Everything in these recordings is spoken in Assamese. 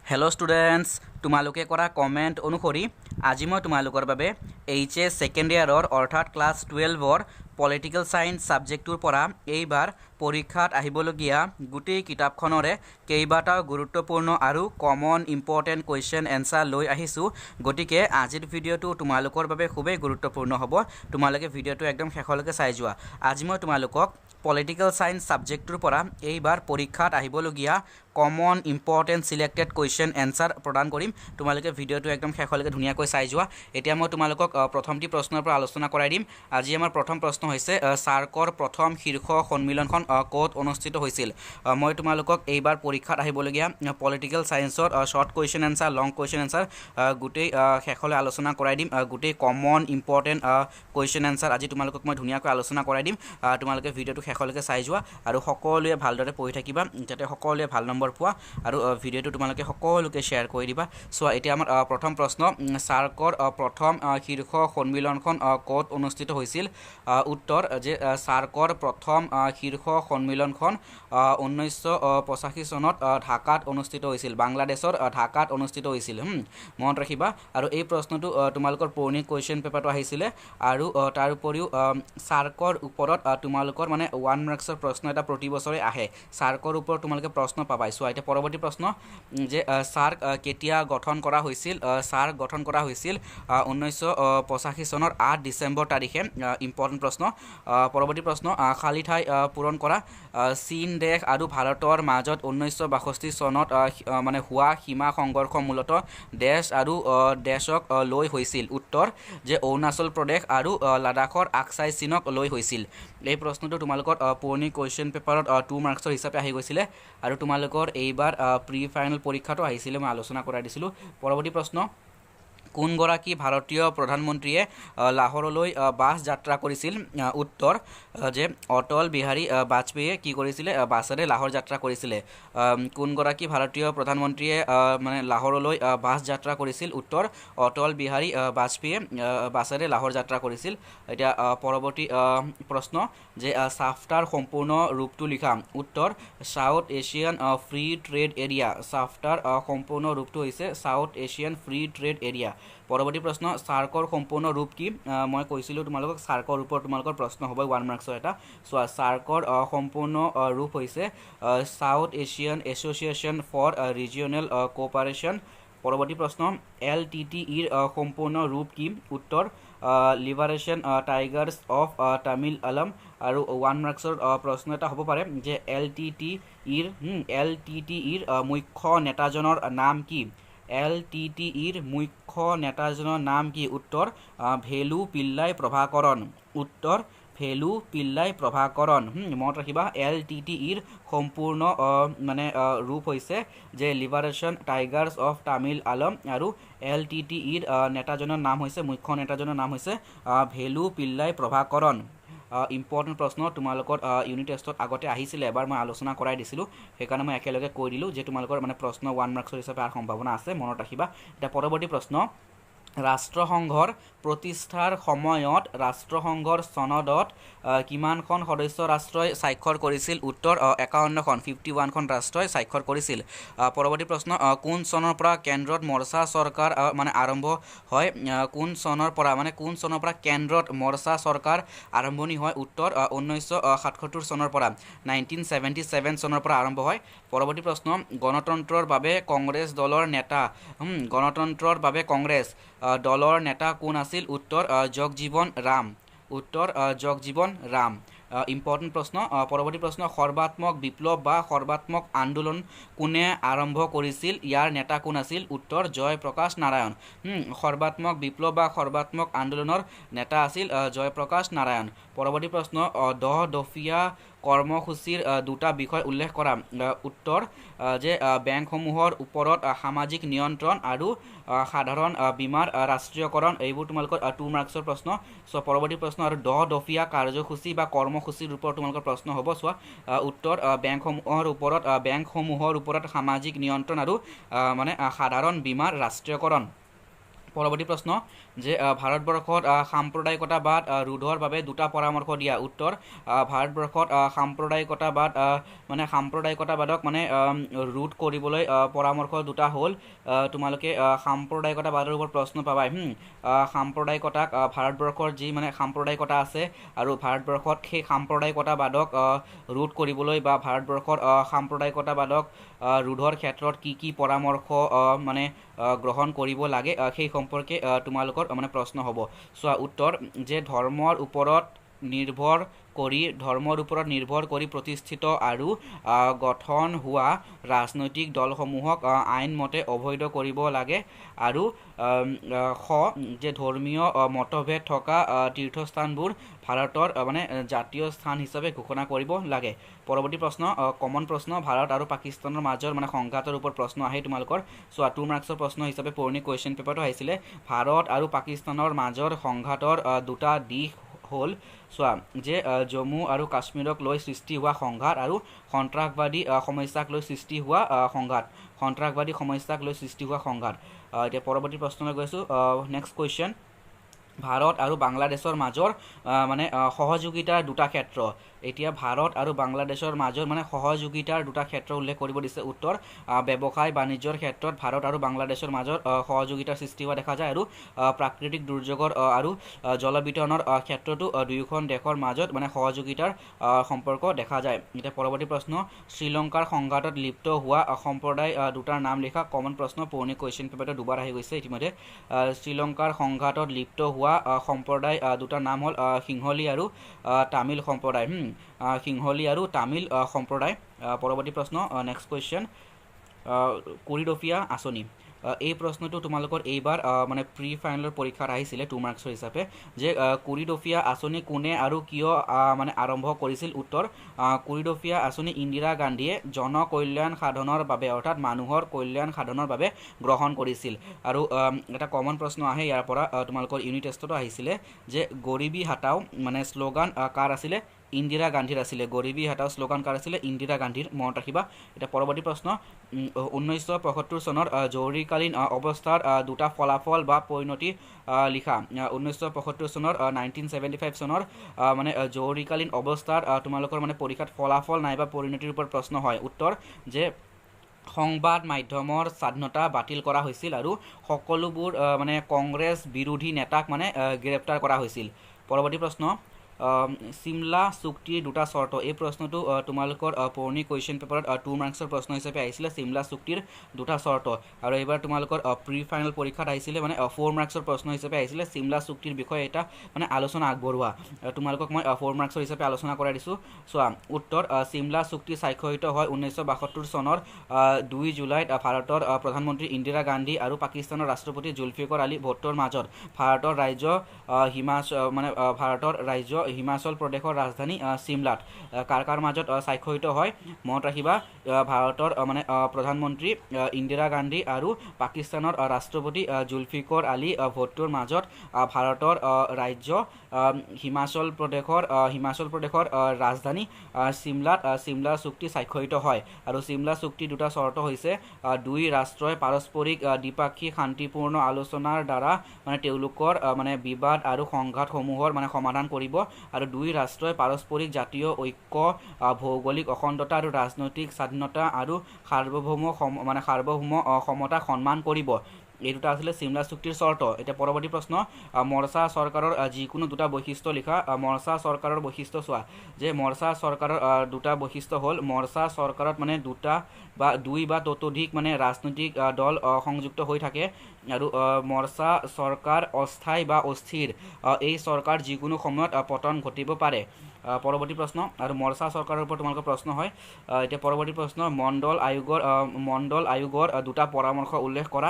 হেল্ল' ষ্টুডেণ্টছ, তোমালোকে কৰা কমেণ্ট অনুসৰি আজি মই তোমালোকৰ বাবে এইচএছ ছেকেণ্ড ইয়াৰৰ অৰ্থাৎ ক্লাছ 12ৰ পলিটিকেল ছায়েন্স ছাবজেক্টটোৰ পৰা এইবাৰ পৰীক্ষাত আহিবলগীয়া গোটেই কিতাপখনৰে কেইবাটাও গুৰুত্বপূৰ্ণ আৰু কমন ইম্পৰ্টেণ্ট কুৱেশ্যন এনচাৰ লৈ আহিছোঁ। গতিকে আজিৰ ভিডিঅ'টো তোমালোকৰ বাবে খুবেই গুৰুত্বপূৰ্ণ হ'ব। তোমালোকে ভিডিঅ'টো একদম শেষলৈকে চাই যোৱা। আজি মই তোমালোকক পলিটিকেল ছায়েন্স ছাবজেক্টটোৰ পৰা এইবাৰ পৰীক্ষাত আহিবলগীয়া common important selected question answer প্ৰদান কৰিম। তোমালোকে ভিডিঅ'টো একদম শেষলৈকে ধুনীয়াকৈ চাই যোৱা। এতিয়া মই তোমালোকক প্ৰথমটি প্ৰশ্নৰ পৰা আলোচনা কৰাই দিম। আজি আমাৰ প্ৰথম প্ৰশ্ন হৈছে সাৰ্কৰ প্ৰথম শীৰ্ষ সন্মিলনখন ক'ত অনুষ্ঠিত হৈছিল। মই তোমালোকক এইবাৰ পৰীক্ষাত আহিবলগীয়া পলিটিকেল ছায়েন্সৰ শ্বৰ্ট কুৱেশ্যন এনচাৰ, লং কুৱেশ্যন এনচাৰ গোটেই শেষলৈ আলোচনা কৰাই দিম। গোটেই কমন ইম্পৰ্টেণ্ট কুৱেশ্যন এনচাৰ আজি তোমালোকক মই ধুনীয়াকৈ আলোচনা কৰাই দিম। তোমালোকে ভিডিঅ'টো শেষলৈকে চাই যোৱা আৰু সকলোৱে ভালদৰে পঢ়ি থাকিবা, যাতে সকলোৱে ভাল নম্বৰ পোৱা আৰু ভিডিঅ'টো তোমালোকে সকলোকে শ্বেয়াৰ কৰি দিবা। চোৱা, এতিয়া আমাৰ প্ৰথম প্ৰশ্ন, সাৰ্কৰ প্ৰথম শীৰ্ষ সন্মিলনখন ক'ত অনুষ্ঠিত হৈছিল। উত্তৰ যে সাৰ্কৰ প্ৰথম শীৰ্ষ সন্মিলনখন 1985 চনত ঢাকাত অনুষ্ঠিত হৈছিল, বাংলাদেশৰ ঢাকাত অনুষ্ঠিত হৈছিল। মনত ৰাখিবা। আৰু এই প্ৰশ্নটো তোমালোকৰ পুৰণি কুৱেশ্যন পেপাৰটো আহিছিলে আৰু তাৰ উপৰিও সাৰ্কৰ ওপৰত তোমালোকৰ মানে 1 মাৰ্কছৰ প্ৰশ্ন এটা প্ৰতি বছৰে আহে। সাৰ্কৰ ওপৰত তোমালোকে প্ৰশ্ন পাবাই। চোৱা, এতিয়া পৰৱৰ্তী প্ৰশ্ন যে সাৰ্ক কেতিয়া গঠন কৰা হৈছিল। সাৰ্ক গঠন কৰা হৈছিল 1985 চনৰ 8 ডিচেম্বৰ তাৰিখে। ইম্পৰ্টেণ্ট প্ৰশ্ন। পৰৱৰ্তী প্ৰশ্ন, খালী ঠাই পূৰণ কৰা। চীন দেশ আৰু ভাৰতৰ মাজত 1962 চনত মানে হোৱা সীমা সংঘৰ্ষ মূলতঃ দেশ আৰু দেশক লৈ হৈছিল। উত্তৰ যে অৰুণাচল প্ৰদেশ আৰু লাডাখৰ আকছাই চীনক লৈ হৈছিল। এই প্ৰশ্নটো তোমালোকৰ পুৰণি কুৱেশ্যন পেপাৰত 2 মাৰ্কছৰ হিচাপে আহি গৈছিলে আৰু তোমালোকৰ এইবাৰ প্ৰি ফাইনেল পৰীক্ষাটো আহিছিলে, মই আলোচনা কৰাই দিছিলোঁ। পৰৱৰ্তী প্ৰশ্ন, কোনগৰাকী ভাৰতীয় প্ৰধানমন্ত্ৰীয়ে লাহোৰলৈ বাছ যাত্ৰা কৰিছিল। উত্তৰ যে অটল বিহাৰী বাজপেয়ীয়ে কি কৰিছিলে, বাছেৰে লাহোৰ যাত্ৰা কৰিছিলে। কোনগৰাকী ভাৰতীয় প্ৰধানমন্ত্ৰীয়ে মানে লাহোৰলৈ বাছ যাত্ৰা কৰিছিল। উত্তৰ অটল বিহাৰী বাজপেয়ীয়ে বাছেৰে লাহোৰ যাত্ৰা কৰিছিল। এতিয়া পৰৱৰ্তী প্ৰশ্ন যে ছাফটাৰ সম্পূৰ্ণ ৰূপটো লিখা। উত্তৰ south Asian free trade area. ছাফটাৰ সম্পূৰ্ণ ৰূপটো হৈছে south Asian free trade area. পৰৱৰ্তী প্ৰশ্ন, সাৰ্কৰ সম্পূৰ্ণ ৰূপ কি। মই কৈছিলোঁ তোমালোকক সাৰ্কৰ ওপৰত তোমালোকৰ প্ৰশ্ন হ'ব 1 মাৰ্কছৰ এটা। চোৱা, সাৰ্কৰ সম্পূৰ্ণ ৰূপ হৈছে south Asian association for regional cooperation. পৰৱৰ্তী প্ৰশ্ন, LTTEৰ সম্পূৰ্ণ ৰূপ কি। উত্তৰ liberation tigers of Tamil Eelam. আৰু 1 মাৰ্কছৰ প্ৰশ্ন এটা হ'ব পাৰে যে LTTEৰ মুখ্য নেতাজনৰ নাম কি। LTTEৰ মুখ্য নেতাজনৰ নাম কি। উত্তৰ ভেলু পিল্লাই প্ৰভাকৰণ। উত্তৰ ভেলু পিল্লাই প্ৰভাকৰণ। মনত ৰাখিবা, LTTEৰ সম্পূৰ্ণ মানে ৰূপ হৈছে যে liberation tigers of Tamil Eelam আৰু LTTEৰ নেতাজনৰ নাম হৈছে, মুখ্য নেতাজনৰ নাম হৈছে ভেলু পিল্লাই প্ৰভাকৰণ। ইম্পৰ্টেণ্ট প্ৰশ্ন, তোমালোকৰ ইউনিট টেষ্টত আগতে আহিছিলে, এবাৰ মই আলোচনা কৰাই দিছিলোঁ, সেইকাৰণে মই একেলগে কৈ দিলোঁ যে তোমালোকৰ মানে প্ৰশ্ন 1 মাৰ্কছৰ হিচাপে অহাৰ সম্ভাৱনা আছে, মনত ৰাখিবা। এতিয়া পৰৱৰ্তী প্ৰশ্ন, ৰাষ্ট্ৰসংঘৰ প্ৰতিষ্ঠাৰ সময়ত ৰাষ্ট্ৰসংঘৰ চনদত কিমানখন সদস্য ৰাষ্ট্ৰই স্বাক্ষৰ কৰিছিল। উত্তৰ 51খন, 51খন ৰাষ্ট্ৰই স্বাক্ষৰ কৰিছিল। পৰৱৰ্তী প্ৰশ্ন, কোন চনৰ পৰা কেন্দ্ৰত মৰ্চা চৰকাৰ মানে আৰম্ভ হয়। কোন চনৰ পৰা কেন্দ্ৰত মৰ্চা চৰকাৰ আৰম্ভণি হয়। উত্তৰ 1977 চনৰ পৰা, 1977 চনৰ পৰা আৰম্ভ হয়। পৰৱৰ্তী প্ৰশ্ন, গণতন্ত্ৰৰ বাবে কংগ্ৰেছ দলৰ নেতা। গণতন্ত্ৰৰ বাবে কংগ্ৰেছ দলৰ নেতা কোন আছিল। উত্তৰ জগজীৱন ৰাম। উত্তৰ জগজীৱন ৰাম। ইম্পৰ্টেণ্ট প্ৰশ্ন। পৰৱৰ্তী প্ৰশ্ন, সৰ্বাত্মক বিপ্লৱ বা সৰ্বাত্মক আন্দোলন কোনে আৰম্ভ কৰিছিল, ইয়াৰ নেতা কোন আছিল। উত্তৰ জয়প্ৰকাশ নাৰায়ণ। সৰ্বাত্মক বিপ্লৱ বা সৰ্বাত্মক আন্দোলনৰ নেতা আছিল জয়প্ৰকাশ নাৰায়ণ। পৰৱৰ্তী প্ৰশ্ন, 10 দফীয়া কৰ্মসূচীৰ 2টা বিষয় উল্লেখ কৰা। উত্তৰ যে বেংকসমূহৰ ওপৰত সামাজিক নিয়ন্ত্ৰণ আৰু সাধাৰণ বীমাৰ ৰাষ্ট্ৰীয়কৰণ। এইবোৰ তোমালোকৰ 2 মাৰ্কছৰ প্ৰশ্ন। চ' পৰৱৰ্তী প্ৰশ্ন, আৰু 10 দফীয়া কাৰ্যসূচী বা কৰ্মসূচীৰ ওপৰত তোমালোকৰ প্ৰশ্ন হ'ব। চোৱা, উত্তৰ বেংকসমূহৰ ওপৰত সামাজিক নিয়ন্ত্ৰণ আৰু মানে সাধাৰণ বীমাৰ ৰাষ্ট্ৰীয়কৰণ। পৰৱৰ্তী প্ৰশ্ন যে ভাৰতবৰ্ষত সাম্প্ৰদায়িকতাবাদ ৰোধৰ বাবে দুটা পৰামৰ্শ দিয়া উত্তৰ ভাৰতবৰ্ষত সাম্প্ৰদায়িকতাবাদ মানে সাম্প্ৰদায়িকতাবাদক মানে ৰোধ কৰিবলৈ পৰামৰ্শ দুটা হ'ল তোমালোকে সাম্প্ৰদায়িকতাবাদৰ ওপৰত প্ৰশ্ন পাবাই সাম্প্ৰদায়িকতাক ভাৰতবৰ্ষৰ যি মানে সাম্প্ৰদায়িকতা আছে আৰু ভাৰতবৰ্ষত সেই সাম্প্ৰদায়িকতাবাদক ৰোধ কৰিবলৈ বা ভাৰতবৰ্ষৰ সাম্প্ৰদায়িকতাবাদক ৰোধৰ ক্ষেত্ৰত কি পৰামৰ্শ মানে গ্ৰহণ কৰিব লাগে সেই সম্পৰ্কে তোমালোকৰ মানে প্ৰশ্ন হ'ব চোৱা উত্তৰ যে ধৰ্মৰ ওপৰত নিৰ্ভৰ কৰি প্ৰতিষ্ঠিত আৰু গঠন হোৱা ৰাজনৈতিক দলসমূহক আইনমতে অবৈধ কৰিব লাগে আৰু যে ধৰ্মীয় মতভেদ থকা তীৰ্থস্থানবোৰ ভাৰতৰ মানে জাতীয় স্থান হিচাপে ঘোষণা কৰিব লাগে পৰৱৰ্তী প্ৰশ্ন কমন প্ৰশ্ন ভাৰত আৰু পাকিস্তানৰ মাজৰ মানে সংঘাতৰ ওপৰত প্ৰশ্ন আহে তোমালোকৰ চোৱা 2 মাৰ্কছৰ প্ৰশ্ন হিচাপে পুৰণি কুৱেশ্যন পেপাৰটো আহিছিলে ভাৰত আৰু পাকিস্তানৰ মাজৰ সংঘাতৰ দুটা দিশ হ'ল চোৱা যে জম্মু আৰু কাশ্মীৰক লৈ সৃষ্টি হোৱা সংঘাত আৰু সন্ত্ৰাসবাদী সমস্যাক লৈ সৃষ্টি হোৱা সংঘাত এতিয়া পৰৱৰ্তী প্ৰশ্নলৈ গৈছোঁ নেক্সট কুৱেশ্যন ভাৰত আৰু বাংলাদেশৰ মাজৰ মানে সহযোগিতাৰ দুটা ক্ষেত্ৰ এতিয়া ভাৰত আৰু বাংলাদেশৰ মাজৰ মানে সহযোগিতাৰ দুটা ক্ষেত্ৰ উল্লেখ কৰিব দিছে উত্তৰ ব্যৱসায় বাণিজ্যৰ ক্ষেত্ৰত ভাৰত আৰু বাংলাদেশৰ মাজত সহযোগিতাৰ সৃষ্টি হোৱা দেখা যায় আৰু প্ৰাকৃতিক দুৰ্যোগৰ আৰু জলবিতৰণৰ ক্ষেত্ৰতো দুয়োখন দেশৰ মাজত মানে সহযোগিতাৰ সম্পৰ্ক দেখা যায় এতিয়া পৰৱৰ্তী প্ৰশ্ন শ্ৰীলংকাৰ সংঘাতত লিপ্ত হোৱা সম্প্ৰদায় দুটাৰ নাম লিখা কমন প্ৰশ্ন পুৰণি কুৱেশ্যন পেপাৰটো দুবাৰ আহি গৈছে ইতিমধ্যে শ্ৰীলংকাৰ সংঘাতত লিপ্ত হোৱা সম্প্ৰদায় দুটাৰ নাম হ'ল সিংহলী আৰু তামিল সম্প্ৰদায় সিংহলী আৰু তামিল সম্প্ৰদায় পৰৱৰ্তী প্ৰশ্ন নেক্সট কুৱেশ্যন কৰিডফিয়া আঁচনি এই প্ৰশ্নটো তোমালোকৰ এইবাৰ মানে প্ৰি ফাইনেলৰ পৰীক্ষাত আহিছিলে 2 মাৰ্কছৰ হিচাপে যে কৰিডফিয়া আঁচনি কোনে আৰু কিয় মানে আৰম্ভ কৰিছিল উত্তৰ কৰিডফিয়া আঁচনি ইন্দিৰা গান্ধীয়ে জনকল্যাণ সাধনৰ বাবে অৰ্থাৎ মানুহৰ কল্যাণ সাধনৰ বাবে গ্ৰহণ কৰিছিল আৰু এটা কমন প্ৰশ্ন আহে ইয়াৰ পৰা তোমালোকৰ ইউনিট টেষ্টতো আহিছিলে যে গৰিবী হাটাও মানে শ্লোগান কাৰ আছিলে ইন্দিৰা গান্ধীৰ আছিলে গৰিবী হাটাও শ্লোগান কাৰ আছিলে ইন্দিৰা গান্ধীৰ মনত ৰাখিবা এতিয়া পৰৱৰ্তী প্ৰশ্ন 1975 চনৰ জৰুৰীকালীন অৱস্থাৰ দুটা ফলাফল বা পৰিণতি লিখা 1975 চনৰ 1975 চনৰ মানে জৰুৰীকালীন অৱস্থাৰ তোমালোকৰ মানে পৰীক্ষাত ফলাফল নাইবা পৰিণতিৰ ওপৰত প্ৰশ্ন হয় উত্তৰ যে সংবাদ মাধ্যমৰ স্বাধীনতা বাতিল কৰা হৈছিল আৰু সকলোবোৰ মানে কংগ্ৰেছ বিৰোধী নেতাক মানে গ্ৰেপ্তাৰ কৰা হৈছিল পৰৱৰ্তী প্ৰশ্ন চিমলা চুক্তিৰ দুটা চৰ্ত এই প্ৰশ্নটো তোমালোকৰ পুৰণি কুৱেশ্যন পেপাৰত 2 মাৰ্কছৰ প্ৰশ্ন হিচাপে আহিছিলে চিমলা চুক্তিৰ দুটা চৰ্ত আৰু এইবাৰ তোমালোকৰ প্ৰি ফাইনেল পৰীক্ষাত আহিছিলে মানে 4 মাৰ্কছৰ প্ৰশ্ন হিচাপে আহিছিলে চিমলা চুক্তিৰ বিষয়ে এটা মানে আলোচনা আগবঢ়োৱা তোমালোকক মই 4 মাৰ্কছৰ হিচাপে আলোচনা কৰাই দিছোঁ চোৱা উত্তৰ চিমলা চুক্তি স্বাক্ষৰিত হয় 1972 চনৰ 2 জুলাইত ভাৰতৰ প্ৰধানমন্ত্ৰী ইন্দিৰা গান্ধী আৰু পাকিস্তানৰ ৰাষ্ট্ৰপতি জুলফিকাৰ আলী ভুট্টোৰ মাজত ভাৰতৰ ৰাজ্য হিমাচল প্ৰদেশৰ ৰাজধানী চিমলাত কাৰ মাজত স্বাক্ষৰিত হয় মনত ৰাখিবা ভাৰতৰ মানে প্ৰধানমন্ত্ৰী ইন্দিৰা গান্ধী আৰু পাকিস্তানৰ ৰাষ্ট্ৰপতি জুলফিকাৰ আলী ভুট্টোৰ মাজত ভাৰতৰ ৰাজ্য হিমাচল প্ৰদেশৰ ৰাজধানী চিমলাত চিমলা চুক্তি স্বাক্ষৰিত হয় আৰু চিমলা চুক্তিৰ দুটা চৰ্ত হৈছে দুই ৰাষ্ট্ৰই পাৰস্পৰিক দ্বিপাক্ষিক শান্তিপূৰ্ণ আলোচনাৰ দ্বাৰা মানে তেওঁলোকৰ মানে বিবাদ আৰু সংঘাতসমূহৰ মানে সমাধান কৰিব আৰু দুই ৰাষ্ট্ৰই পাৰস্পৰিক জাতীয় ঐক্য ভৌগোলিক অখণ্ডতা আৰু ৰাজনৈতিক স্বাধীনতা আৰু সাৰ্বভৌম সমতাক সন্মান কৰিব এই দুটা আছিলে চিমলা চুক্তিৰ চৰ্ত এতিয়া পৰৱৰ্তী প্ৰশ্ন মৰ্চা চৰকাৰৰ যিকোনো দুটা বৈশিষ্ট্য লিখা মৰ্চা চৰকাৰৰ বৈশিষ্ট্য চোৱা যে মৰ্চা চৰকাৰৰ দুটা বৈশিষ্ট্য হ'ল মৰ্চা চৰকাৰত মানে দুই বা ততোধিক মানে ৰাজনৈতিক দল সংযুক্ত হৈ থাকে আৰু মৰ্চা চৰকাৰ অস্থায়ী বা অস্থিৰ এই চৰকাৰ যিকোনো সময়ত পতন ঘটিব পাৰে পৰৱৰ্তী প্ৰশ্ন আৰু মৰ্চা চৰকাৰৰ ওপৰত তোমালোকৰ প্ৰশ্ন হয় এতিয়া পৰৱৰ্তী প্ৰশ্ন মণ্ডল আয়োগৰ দুটা পৰামৰ্শ উল্লেখ কৰা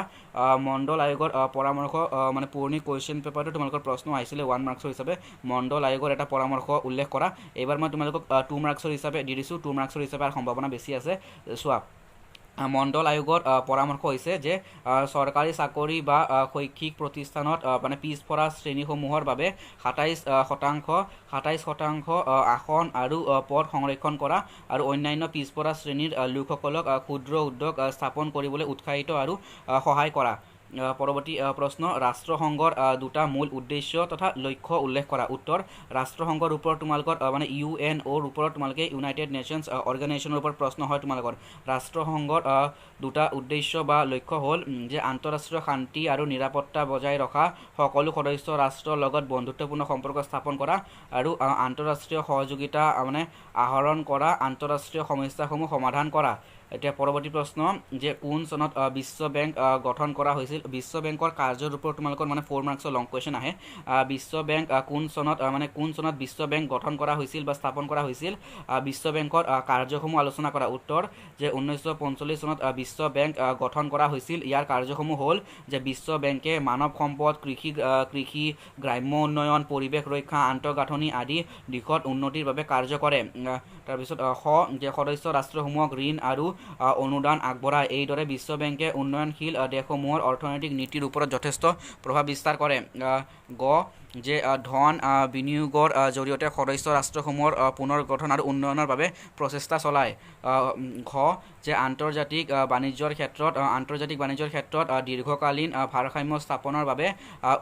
মণ্ডল আয়োগৰ পৰামৰ্শ মানে পুৰণি কুৱেশ্যন পেপাৰটো তোমালোকৰ প্ৰশ্ন আহিছিলে 1 মাৰ্কছৰ হিচাপে মণ্ডল আয়োগৰ এটা পৰামৰ্শ উল্লেখ কৰা এইবাৰ মই তোমালোকক 2 মাৰ্কছৰ হিচাপে দি দিছোঁ 2 মাৰ্কছৰ হিচাপে সম্ভাৱনা বেছি আছে চোৱা মণ্ডল আয়োগৰ পৰামৰ্শ হৈছে যে চৰকাৰী চাকৰি বা শৈক্ষিক প্ৰতিষ্ঠানত মানে পিছপৰা শ্ৰেণীসমূহৰ বাবে 27% আসন আৰু পদ সংৰক্ষণ কৰা আৰু অন্যান্য পিছপৰা শ্ৰেণীৰ লোকসকলক ক্ষুদ্ৰ উদ্যোগ স্থাপন কৰিবলৈ উৎসাহিত আৰু সহায় কৰা পৰৱৰ্তী প্ৰশ্ন ৰাষ্ট্ৰসংঘৰ দুটা মূল উদ্দেশ্য তথা লক্ষ্য উল্লেখ কৰা উত্তৰ ৰাষ্ট্ৰসংঘৰ ওপৰত তোমালোকৰ মানে UNOৰ ওপৰত তোমালোকে ইউনাইটেড নেশ্যনছ অৰ্গেনাইজেশ্যনৰ ওপৰত প্ৰশ্ন হয় তোমালোকৰ ৰাষ্ট্ৰসংঘৰ দুটা উদ্দেশ্য বা লক্ষ্য হ'ল যে আন্তঃৰাষ্ট্ৰীয় শান্তি আৰু নিৰাপত্তা বজাই ৰখা সকলো সদস্য ৰাষ্ট্ৰৰ লগত বন্ধুত্বপূৰ্ণ সম্পৰ্ক স্থাপন কৰা আৰু আন্তঃৰাষ্ট্ৰীয় সহযোগিতা মানে আহৰণ কৰা আন্তঃৰাষ্ট্ৰীয় সমস্যাসমূহ সমাধান কৰা এতিয়া পৰৱৰ্তী প্ৰশ্ন যে কোন চনত বিশ্ব বেংক গঠন কৰা হৈছিল বিশ্ব বেংকৰ কাৰ্যৰ ওপৰত তোমালোকৰ মানে 4 মাৰ্কছৰ লং কুৱেশ্যন আহে বিশ্ব বেংক কোন চনত বিশ্ব বেংক গঠন কৰা হৈছিল বা স্থাপন কৰা হৈছিল বিশ্ব বেংকৰ কাৰ্যসমূহ আলোচনা কৰা উত্তৰ যে 1945 চনত বিশ্ব বেংক গঠন কৰা হৈছিল ইয়াৰ কাৰ্যসমূহ হ'ল যে বিশ্ব বেংকে মানৱ সম্পদ কৃষি গ্ৰাম্য উন্নয়ন পৰিৱেশ ৰক্ষা আন্তঃগাঁথনি আদি দিশত উন্নতিৰ বাবে কাৰ্য কৰে তাৰপিছত যে সদস্য ৰাষ্ট্ৰসমূহক ঋণ আৰু অনুদান আগবঢ়ায় এইদৰে বিশ্ব বেংকে উন্নয়নশীল দেশসমূহৰ অৰ্থনৈতিক নীতিৰ ওপৰত যথেষ্ট প্ৰভাৱ বিস্তাৰ কৰে যে ধন বিনিয়োগৰ জৰিয়তে সদস্য ৰাষ্ট্ৰসমূহৰ পুনৰ্গঠন আৰু উন্নয়নৰ বাবে প্ৰচেষ্টা চলায় যে আন্তৰ্জাতিক বাণিজ্যৰ ক্ষেত্ৰত দীৰ্ঘকালীন ভাৰসাম্য স্থাপনৰ বাবে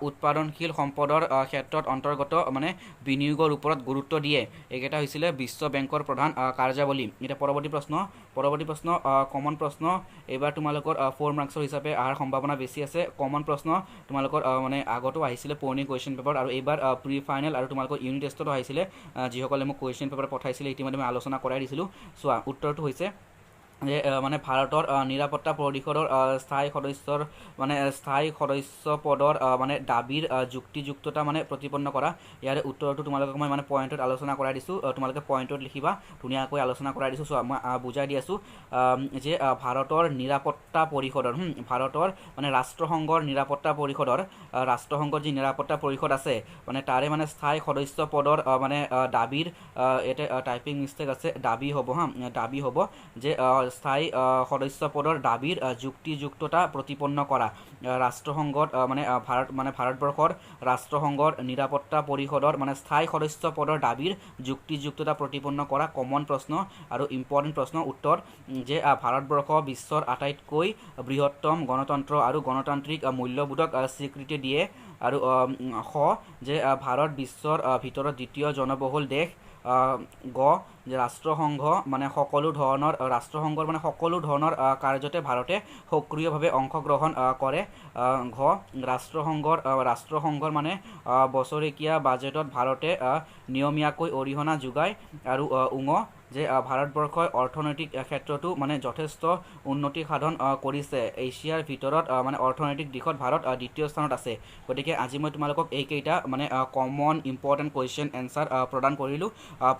উৎপাদনশীল সম্পদৰ ক্ষেত্ৰত অন্তৰ্গত মানে বিনিয়োগৰ ওপৰত গুৰুত্ব দিয়ে এইকেইটা হৈছিলে বিশ্ব বেংকৰ প্ৰধান কাৰ্যাৱলী এতিয়া পৰৱৰ্তী প্ৰশ্ন কমন প্ৰশ্ন এইবাৰ তোমালোকৰ 4 মাৰ্কছৰ হিচাপে অহাৰ সম্ভাৱনা বেছি আছে কমন প্ৰশ্ন তোমালোকৰ মানে আগতো আহিছিলে পুৰণি কুৱেশ্যন পেপাৰ আৰু এইবাৰ প্ৰি ফাইনেল আৰু তোমালোকৰ ইউনিট টেষ্টতো আহিছিলে যিসকলে মোক কুৱেশ্যন পেপাৰ পঠাইছিলে ইতিমধ্যে মই আলোচনা কৰাই দিছিলোঁ চোৱা উত্তৰটো হৈছে যে মানে ভাৰতৰ নিৰাপত্তা পৰিষদৰ স্থায়ী সদস্য পদৰ মানে দাবীৰ যুক্তিযুক্ততা মানে প্ৰতিপন্ন কৰা ইয়াৰ উত্তৰটো তোমালোকক মই মানে পইণ্টত আলোচনা কৰাই দিছোঁ তোমালোকে পইণ্টত লিখিবা ধুনীয়াকৈ আলোচনা কৰাই দিছোঁ চোৱা মই বুজাই দি আছোঁ যে ভাৰতৰ নিৰাপত্তা পৰিষদৰ ভাৰতৰ মানে ৰাষ্ট্ৰসংঘৰ নিৰাপত্তা পৰিষদৰ ৰাষ্ট্ৰসংঘৰ যি নিৰাপত্তা পৰিষদ আছে মানে তাৰে মানে স্থায়ী সদস্য পদৰ মানে দাবীৰ এটা টাইপিং মিষ্টেক আছে দাবী হ'ব যে স্থায়ী সদস্য পদৰ দাবীৰ যুক্তিযুক্ততা প্ৰতিপন্ন কৰা ৰাষ্ট্ৰসংঘত ভাৰতবৰ্ষৰ ৰাষ্ট্ৰসংঘৰ নিৰাপত্তা পৰিষদৰ মানে স্থায়ী সদস্য পদৰ দাবীৰ যুক্তিযুক্ততা প্ৰতিপন্ন কৰা কমন প্ৰশ্ন আৰু ইম্পৰ্টেণ্ট প্ৰশ্ন উত্তৰ যে ভাৰতবৰ্ষ বিশ্বৰ আটাইতকৈ বৃহত্তম গণতন্ত্ৰ আৰু গণতান্ত্ৰিক মূল্যবোধক স্বীকৃতি দিয়ে আৰু যে ভাৰত বিশ্বৰ ভিতৰত দ্বিতীয় জনবহুল দেশ যে ৰাষ্ট্ৰসংঘৰ মানে সকলো ধৰণৰ কাৰ্যতে ভাৰতে সক্ৰিয়ভাৱে অংশগ্ৰহণ কৰে ৰাষ্ট্ৰসংঘৰ মানে বছৰেকীয়া বাজেটত ভাৰতে নিয়মীয়াকৈ অৰিহণা যোগায় আৰু যে ভাৰতবৰ্ষই অৰ্থনৈতিক ক্ষেত্ৰতো মানে যথেষ্ট উন্নতি সাধন কৰিছে এছিয়াৰ ভিতৰত মানে অৰ্থনৈতিক দিশত ভাৰত দ্বিতীয় স্থানত আছে গতিকে আজি মই তোমালোকক এইকেইটা মানে কমন ইম্পৰ্টেণ্ট কুৱেশ্যন এনচাৰ প্ৰদান কৰিলোঁ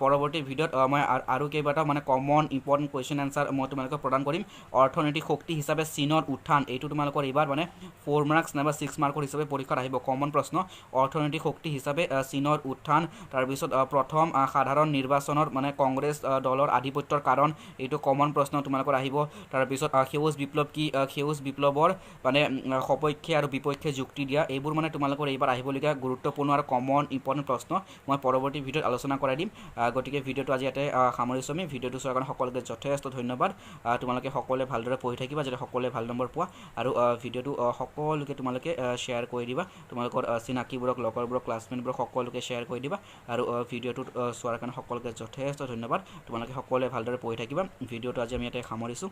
পৰৱৰ্তী ভিডিঅ'ত মই আৰু কেইবাটাও মানে কমন ইম্পৰ্টেণ্ট কুৱেশ্যন এনচাৰ মই তোমালোকক প্ৰদান কৰিম অৰ্থনৈতিক শক্তি হিচাপে চীনৰ উত্থান এইটো তোমালোকৰ এইবাৰ মানে 4 মাৰ্কছ নাইবা 6 মাৰ্কৰ হিচাপে পৰীক্ষাত আহিব কমন প্ৰশ্ন অৰ্থনৈতিক শক্তি হিচাপে চীনৰ উত্থান তাৰপিছত প্ৰথম সাধাৰণ নিৰ্বাচনত মানে কংগ্ৰেছ দলৰ আধিপত্যৰ কাৰণ এইটো কমন প্ৰশ্ন তোমালোকৰ আহিব তাৰপিছত সেউজ বিপ্লৱ কি সেউজ বিপ্লৱৰ মানে সপক্ষে আৰু বিপক্ষে যুক্তি দিয়া এইবোৰ মানে তোমালোকৰ এইবাৰ আহিবলগীয়া গুৰুত্বপূৰ্ণ আৰু কমন ইম্পৰ্টেণ্ট প্ৰশ্ন মই পৰৱৰ্তী ভিডিঅ'ত আলোচনা কৰাই দিম গতিকে ভিডিঅ'টো আজি ইয়াতে সামৰিছোঁ আমি ভিডিঅ'টো চোৱাৰ কাৰণে সকলোকে যথেষ্ট ধন্যবাদ তোমালোকে সকলোৱে ভালদৰে পঢ়ি থাকিবা যাতে সকলোৱে ভাল নম্বৰ পোৱা আৰু ভিডিঅ'টো সকলোকে তোমালোকে শ্বেয়াৰ কৰি দিবা তোমালোকৰ চিনাকিবোৰক লগৰবোৰক ক্লাছমেটবোৰক সকলোকে শ্বেয়াৰ কৰি দিবা আৰু ভিডিঅ'টো চোৱাৰ কাৰণে সকলোকে যথেষ্ট ধন্যবাদ তোমালোকে সকলোৱে ভালদৰে পঢ়ি থাকিবা ভিডিঅ'টো আজি আমি ইয়াতে সামৰিছোঁ